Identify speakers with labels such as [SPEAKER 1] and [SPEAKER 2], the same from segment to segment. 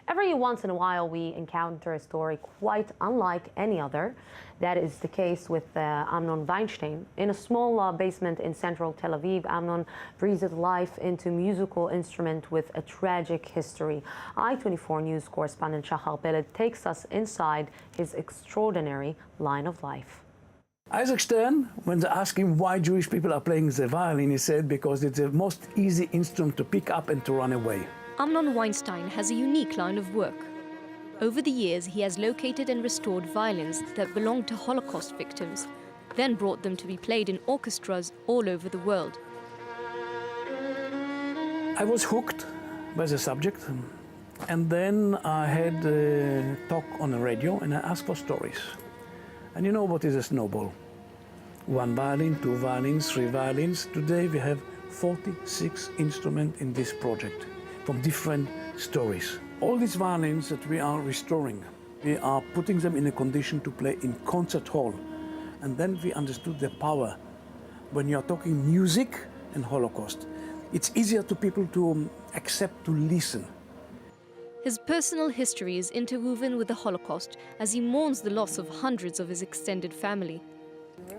[SPEAKER 1] Every once in a while we encounter a story quite unlike any other. That is the case with Amnon Weinstein. In a small basement in central Tel Aviv, Amnon breathed life into musical instrument with a tragic history. i24 News correspondent Shachar Peled takes us inside his extraordinary line of life.
[SPEAKER 2] Isaac Stern, when they asked him why Jewish people are playing the violin, he said because it's the most easy instrument to pick up and to run away.
[SPEAKER 3] Amnon Weinstein has a unique line of work. Over the years, he has located and restored violins that belonged to Holocaust victims, then brought them to be played in orchestras all over the world.
[SPEAKER 2] I was hooked by the subject, and then I had a talk on the radio and I asked for stories. And you know what is a snowball? 1 violin, 2 violins, 3 violins. Today we have 46 instruments in this project from different stories. All these violins that we are restoring, we are putting them in a condition to play in concert hall. And then we understood the power. When you are talking music and Holocaust, it's easier to people to accept, to listen.
[SPEAKER 3] His personal history is interwoven with the Holocaust as he mourns the loss of hundreds of his extended family.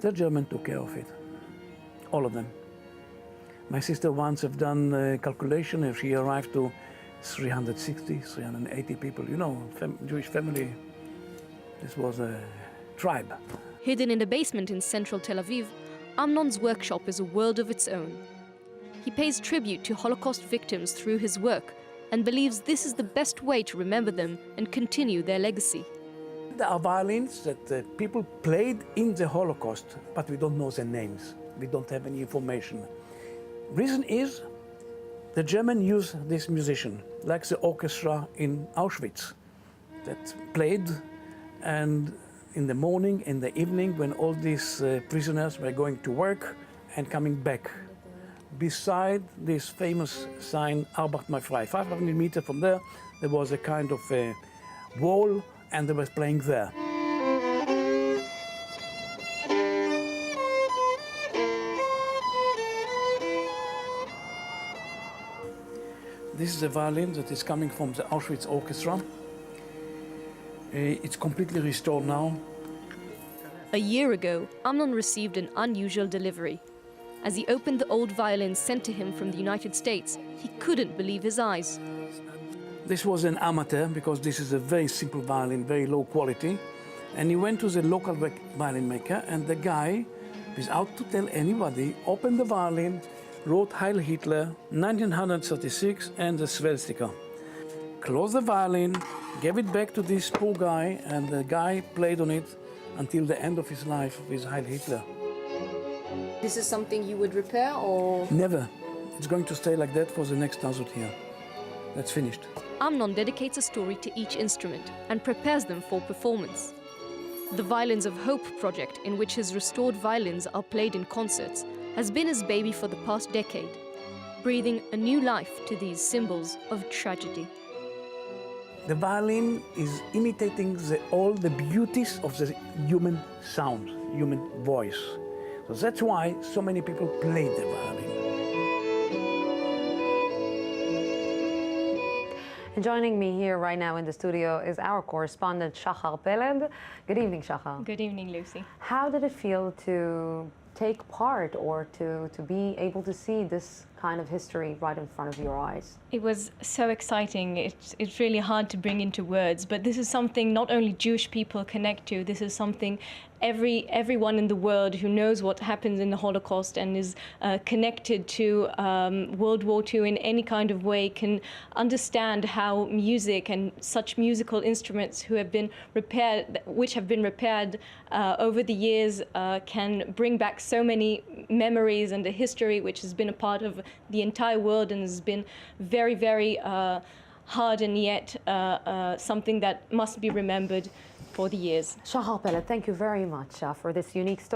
[SPEAKER 2] The Germans took care of it, all of them. My sister once have done a calculation, if she arrived to 360, 380 people. You know, Jewish family, this was a tribe.
[SPEAKER 3] Hidden in a basement in central Tel Aviv, Amnon's workshop is a world of its own. He pays tribute to Holocaust victims through his work and believes this is the best way to remember them and continue their legacy.
[SPEAKER 2] There are violins that people played in the Holocaust, but we don't know their names. We don't have any information. Reason is, the Germans use this musician, like the orchestra in Auschwitz, that played, and in the morning, in the evening, when all these prisoners were going to work and coming back. Beside this famous sign, Arbeit macht frei, 500 meters from there was a kind of a wall, and they were playing there. This is a violin that is coming from the Auschwitz orchestra. It's completely restored now.
[SPEAKER 3] A year ago, Amnon received an unusual delivery. As he opened the old violin sent to him from the United States, he couldn't believe his eyes.
[SPEAKER 2] This was an amateur, because this is a very simple violin, very low quality. And he went to the local violin maker, and the guy, without to tell anybody, opened the violin, wrote Heil Hitler, 1936, and the swastika. Closed the violin, gave it back to this poor guy, and the guy played on it until the end of his life with Heil Hitler.
[SPEAKER 3] This is something you would repair, or?
[SPEAKER 2] Never. It's going to stay like that for the next 1,000 years. That's finished.
[SPEAKER 3] Amnon dedicates a story to each instrument and prepares them for performance. The Violins of Hope project, in which his restored violins are played in concerts, has been his baby for the past decade, breathing a new life to these symbols of tragedy.
[SPEAKER 2] The violin is imitating all the beauties of the human sound, human voice. So that's why so many people play the violin.
[SPEAKER 1] And joining me here right now in the studio is our correspondent Shachar Peled. Good evening, Shachar.
[SPEAKER 4] Good evening, Lucy.
[SPEAKER 1] How did it feel to take part or to be able to see this kind of history right in front of your eyes?
[SPEAKER 4] It was so exciting. It's really hard to bring into words, but this is something not only Jewish people connect to, this is something everyone in the world who knows what happened in the Holocaust and is connected to World War II in any kind of way can understand how music and such musical instruments which have been repaired over the years can bring back so many memories and a history which has been a part of the entire world and has been very, very hard and yet something that must be remembered for the years.
[SPEAKER 1] Shachar Peled, thank you very much for this unique story.